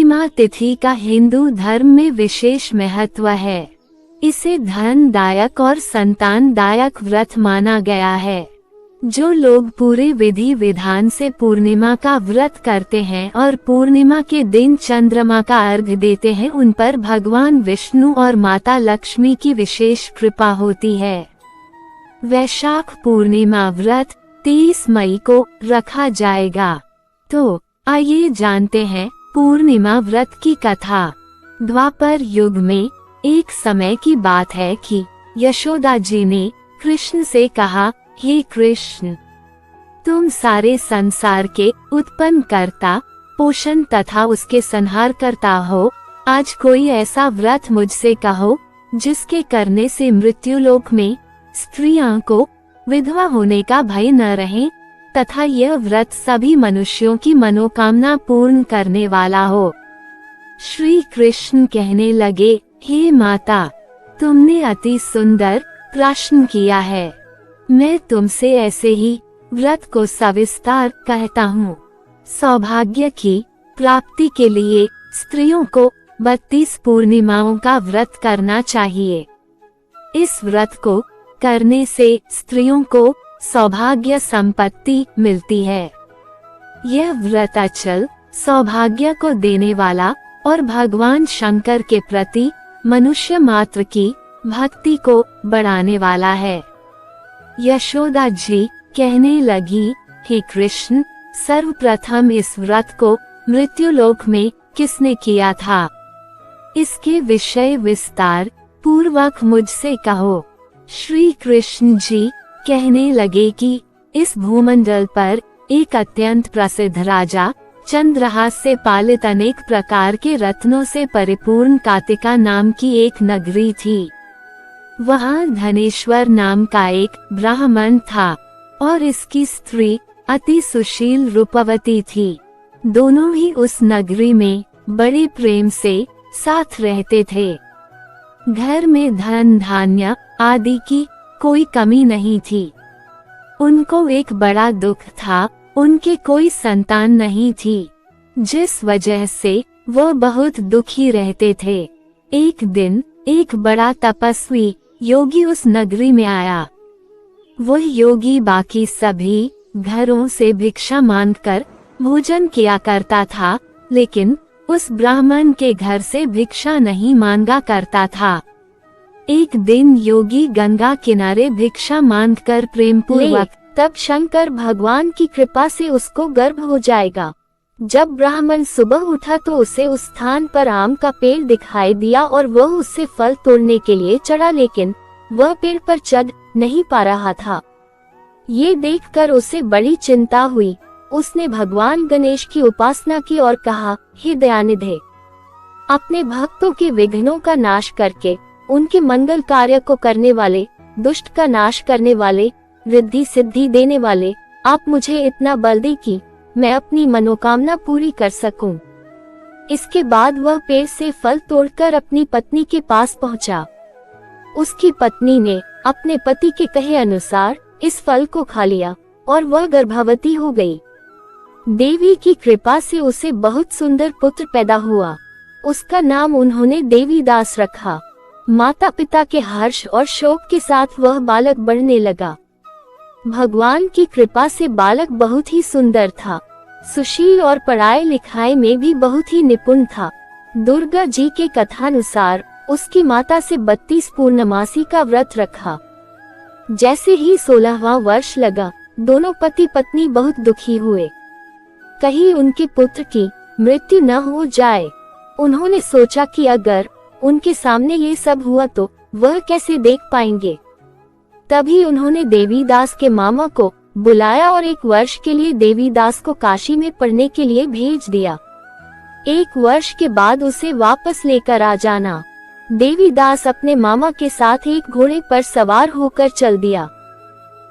पूर्णिमा तिथि का हिंदू धर्म में विशेष महत्व है। इसे धनदायक और संतानदायक व्रत माना गया है। जो लोग पूरे विधि विधान से पूर्णिमा का व्रत करते हैं और पूर्णिमा के दिन चंद्रमा का अर्घ्य देते हैं, उन पर भगवान विष्णु और माता लक्ष्मी की विशेष कृपा होती है। वैशाख पूर्णिमा व्रत 30 मई को रखा जाएगा। तो आइए जानते हैं पूर्णिमा व्रत की कथा। द्वापर युग में एक समय की बात है कि यशोदा जी ने कृष्ण से कहा, हे कृष्ण, तुम सारे संसार के उत्पन्न करता, पोषण तथा उसके संहार करता हो। आज कोई ऐसा व्रत मुझसे कहो जिसके करने से मृत्युलोक में स्त्रियों को विधवा होने का भय न रहे तथा यह व्रत सभी मनुष्यों की मनोकामना पूर्ण करने वाला हो। श्री कृष्ण कहने लगे, हे माता, तुमने अति सुंदर प्रश्न किया है। मैं तुमसे ऐसे ही व्रत को सविस्तार कहता हूँ। सौभाग्य की प्राप्ति के लिए स्त्रियों को 32 पूर्णिमाओं का व्रत करना चाहिए। इस व्रत को करने से स्त्रियों को सौभाग्य संपत्ति मिलती है। यह व्रत अचल सौभाग्य को देने वाला और भगवान शंकर के प्रति मनुष्य मात्र की भक्ति को बढ़ाने वाला है। यशोदा जी कहने लगी, हे कृष्ण, सर्वप्रथम इस व्रत को मृत्युलोक में किसने किया था? इसके विषय विस्तार पूर्वक मुझसे कहो। श्री कृष्ण जी कहने लगे कि इस भूमंडल पर एक अत्यंत प्रसिद्ध राजा चंद्रहास से पालित अनेक प्रकार के रत्नों से परिपूर्ण कातिका नाम की एक नगरी थी। वहाँ धनेश्वर नाम का एक ब्राह्मण था और इसकी स्त्री अति सुशील रूपवती थी। दोनों ही उस नगरी में बड़े प्रेम से साथ रहते थे। घर में धन धान्य आदि की कोई कमी नहीं थी। उनको एक बड़ा दुख था, उनके कोई संतान नहीं थी, जिस वजह से वह बहुत दुखी रहते थे। एक दिन एक बड़ा तपस्वी योगी उस नगरी में आया। वह योगी बाकी सभी घरों से भिक्षा मांगकर भोजन किया करता था, लेकिन उस ब्राह्मण के घर से भिक्षा नहीं मांगा करता था। एक दिन योगी गंगा किनारे भिक्षा मांगकर प्रेम पूर्वक, तब शंकर भगवान की कृपा से उसको गर्भ हो जाएगा। जब ब्राह्मण सुबह उठा तो उसे उस स्थान पर आम का पेड़ दिखाई दिया और वह उससे फल तोड़ने के लिए चढ़ा, लेकिन वह पेड़ पर चढ़ नहीं पा रहा था। ये देखकर उसे बड़ी चिंता हुई। उसने भगवान गणेश की उपासना की और कहा, हे दयानिधे, अपने भक्तों के विघ्नों का नाश करके उनके मंगल कार्य को करने वाले, दुष्ट का नाश करने वाले, रिद्धि सिद्धि देने वाले, आप मुझे इतना बल दे कि मैं अपनी मनोकामना पूरी कर सकूं। इसके बाद वह पेड़ से फल तोड़कर अपनी पत्नी के पास पहुंचा। उसकी पत्नी ने अपने पति के कहे अनुसार इस फल को खा लिया और वह गर्भवती हो गई। देवी की कृपा से उसे बहुत सुंदर पुत्र पैदा हुआ। उसका नाम उन्होंने देवीदास रखा। माता पिता के हर्ष और शोक के साथ वह बालक बढ़ने लगा। भगवान की कृपा से बालक बहुत ही सुंदर था, सुशील और पढ़ाई लिखाई में भी बहुत ही निपुण था। दुर्गा जी के कथानुसार उसकी माता से 32 पूर्णमासी का व्रत रखा। जैसे ही 16वां वर्ष लगा, दोनों पति पत्नी बहुत दुखी हुए। कहीं उनके पुत्र की मृत्यु न हो जाए। उन्होंने सोचा कि अगर उनके सामने ये सब हुआ तो वह कैसे देख पाएंगे। तभी उन्होंने देवीदास के मामा को बुलाया और 1 वर्ष के लिए देवीदास को काशी में पढ़ने के लिए भेज दिया। 1 वर्ष के बाद उसे वापस लेकर आ जाना। देवीदास अपने मामा के साथ एक घोड़े पर सवार होकर चल दिया।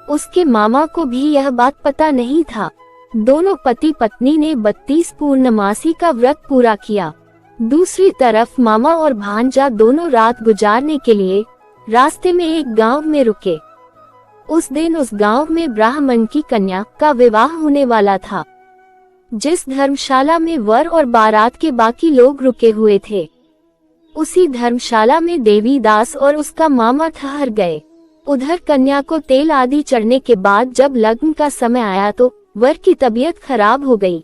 उसके मामा को भी यह बात पता नहीं था। दोनों पति पत्नी ने 32 पूर्णमासी का व्रत पूरा किया। दूसरी तरफ मामा और भांजा दोनों रात गुजारने के लिए रास्ते में एक गांव में रुके। उस दिन उस गांव में ब्राह्मण की कन्या का विवाह होने वाला था। जिस धर्मशाला में वर और बारात के बाकी लोग रुके हुए थे, उसी धर्मशाला में देवीदास और उसका मामा ठहर गए। उधर कन्या को तेल आदि चढ़ने के बाद जब लग्न का समय आया तो वर की तबीयत खराब हो गई।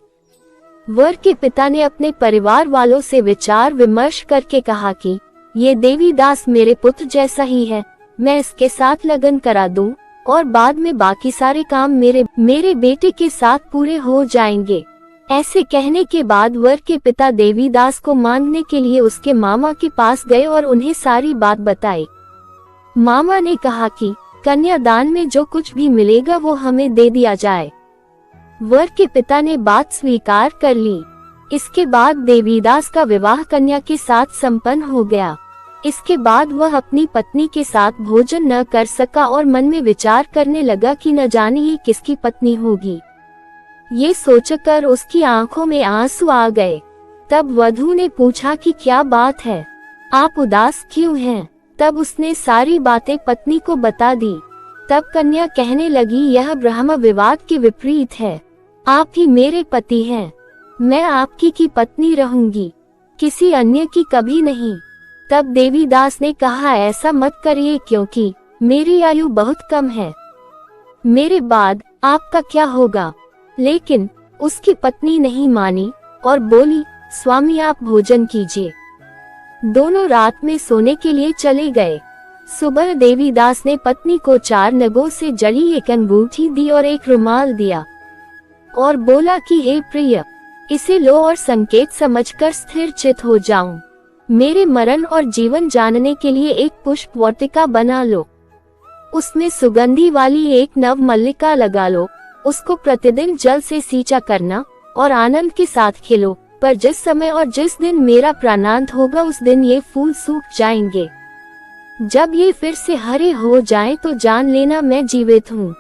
वर के पिता ने अपने परिवार वालों से विचार विमर्श करके कहा कि ये देवीदास मेरे पुत्र जैसा ही है, मैं इसके साथ लगन करा दूं और बाद में बाकी सारे काम मेरे बेटे के साथ पूरे हो जाएंगे। ऐसे कहने के बाद वर के पिता देवीदास को मांगने के लिए उसके मामा के पास गए और उन्हें सारी बात बताई। मामा ने कहा कि कन्यादान में जो कुछ भी मिलेगा वो हमें दे दिया जाए। वर के पिता ने बात स्वीकार कर ली। इसके बाद देवीदास का विवाह कन्या के साथ संपन्न हो गया। इसके बाद वह अपनी पत्नी के साथ भोजन न कर सका और मन में विचार करने लगा कि न जाने ये किसकी पत्नी होगी। ये सोचकर उसकी आंखों में आंसू आ गए। तब वधू ने पूछा कि क्या बात है, आप उदास क्यों हैं? तब उसने सारी बातें पत्नी को बता दी। तब कन्या कहने लगी, यह ब्रह्म विवाद के विपरीत है, आप ही मेरे पति हैं, मैं आपकी की पत्नी रहूंगी, किसी अन्य की कभी नहीं। तब देवीदास ने कहा, ऐसा मत करिए क्योंकि मेरी आयु बहुत कम है, मेरे बाद आपका क्या होगा? लेकिन उसकी पत्नी नहीं मानी और बोली, स्वामी आप भोजन कीजिए। दोनों रात में सोने के लिए चले गए। सुबह देवीदास ने पत्नी को 4 नगों से जड़ी एक अंगूठी दी और एक रुमाल दिया और बोला कि हे प्रिय, इसे लो और संकेत समझकर स्थिर चित हो जाऊं। मेरे मरण और जीवन जानने के लिए एक पुष्प वाटिका बना लो, उसमें सुगंधी वाली एक नव मल्लिका लगा लो, उसको प्रतिदिन जल से सींचा करना और आनंद के साथ खिलो, पर जिस समय और जिस दिन मेरा प्राणांत होगा उस दिन ये फूल सूख जाएंगे। जब ये फिर से हरे हो जाएं तो जान लेना मैं जीवित हूँ।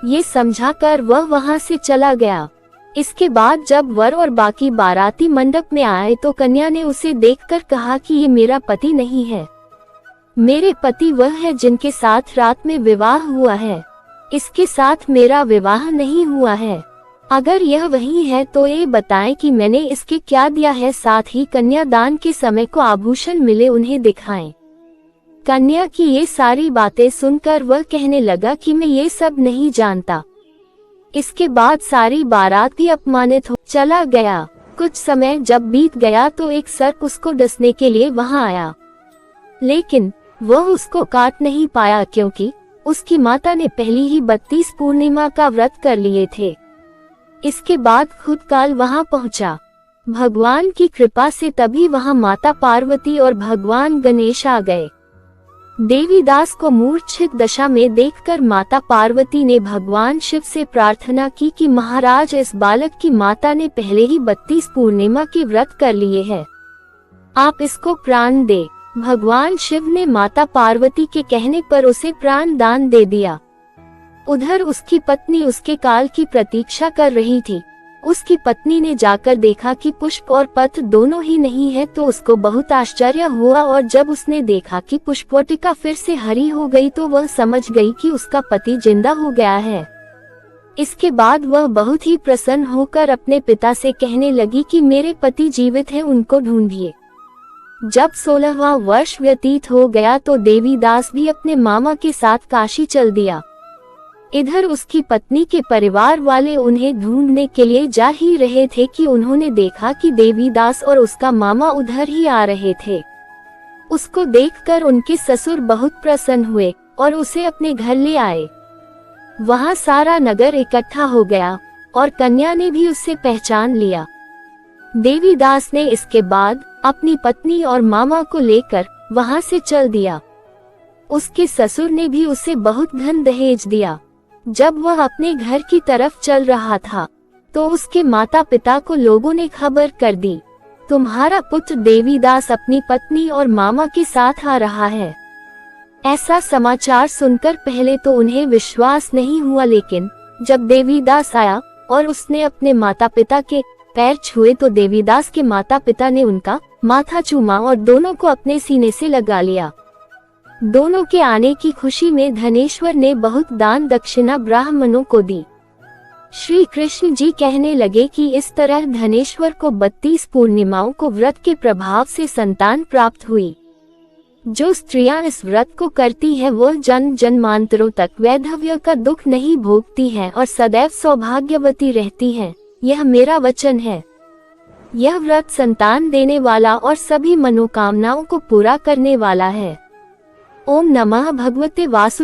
ये समझाकर वह वहाँ से चला गया। इसके बाद जब वर और बाकी बाराती मंडप में आए तो कन्या ने उसे देखकर कहा कि ये मेरा पति नहीं है, मेरे पति वह है जिनके साथ रात में विवाह हुआ है, इसके साथ मेरा विवाह नहीं हुआ है। अगर यह वही है तो ये बताएं कि मैंने इसके क्या दिया है, साथ ही कन्यादान के समय को आभूषण मिले उन्हें दिखाएं। कन्या की ये सारी बातें सुनकर वह कहने लगा कि मैं ये सब नहीं जानता। इसके बाद सारी बारात भी अपमानित हो चला गया। कुछ समय जब बीत गया तो एक सर्प उसको डसने के लिए वहां आया, लेकिन वह उसको काट नहीं पाया क्योंकि उसकी माता ने पहली ही 32 पूर्णिमा का व्रत कर लिए थे। इसके बाद खुद काल वहां पहुंचा। भगवान की कृपा से तभी वहां माता पार्वती और भगवान गणेश आ गए। देवीदास को मूर्छित दशा में देखकर माता पार्वती ने भगवान शिव से प्रार्थना की कि महाराज, इस बालक की माता ने पहले ही 32 पूर्णिमा के व्रत कर लिए हैं, आप इसको प्राण दे। भगवान शिव ने माता पार्वती के कहने पर उसे प्राण दान दे दिया। उधर उसकी पत्नी उसके काल की प्रतीक्षा कर रही थी। उसकी पत्नी ने जाकर देखा कि पुष्प और पत्र दोनों ही नहीं है तो उसको बहुत आश्चर्य हुआ और जब उसने देखा कि पुष्पवाटिका फिर से हरी हो गई तो वह समझ गई कि उसका पति जिंदा हो गया है। इसके बाद वह बहुत ही प्रसन्न होकर अपने पिता से कहने लगी कि मेरे पति जीवित हैं, उनको ढूंढिए। जब 16वां वर्ष व्यतीत हो गया तो देवीदास भी अपने मामा के साथ काशी चल दिया। इधर उसकी पत्नी के परिवार वाले उन्हें ढूंढने के लिए जा ही रहे थे कि उन्होंने देखा कि देवीदास और उसका मामा उधर ही आ रहे थे। उसको देखकर उनके ससुर बहुत प्रसन्न हुए और उसे अपने घर ले आए। वहां सारा नगर इकट्ठा हो गया और कन्या ने भी उससे पहचान लिया। देवीदास ने इसके बाद अपनी पत्नी और मामा को लेकर वहां से चल दिया। उसके ससुर ने भी उसे बहुत धन दहेज दिया। जब वह अपने घर की तरफ चल रहा था तो उसके माता पिता को लोगों ने खबर कर दी, तुम्हारा पुत्र देवीदास अपनी पत्नी और मामा के साथ आ रहा है। ऐसा समाचार सुनकर पहले तो उन्हें विश्वास नहीं हुआ, लेकिन जब देवीदास आया और उसने अपने माता पिता के पैर छुए तो देवीदास के माता पिता ने उनका माथा चूमा और दोनों को अपने सीने से लगा लिया। दोनों के आने की खुशी में धनेश्वर ने बहुत दान दक्षिणा ब्राह्मणों को दी। श्री कृष्ण जी कहने लगे कि इस तरह धनेश्वर को 32 पूर्णिमाओं को व्रत के प्रभाव से संतान प्राप्त हुई। जो स्त्रियां इस व्रत को करती है वो जन्म जन्मांतरों तक वैधव्य का दुख नहीं भोगती हैं और सदैव सौभाग्यवती रहती हैं। यह मेरा वचन है। यह व्रत संतान देने वाला और सभी मनोकामनाओं को पूरा करने वाला है। ओम नमः भगवते वासुदेवाय।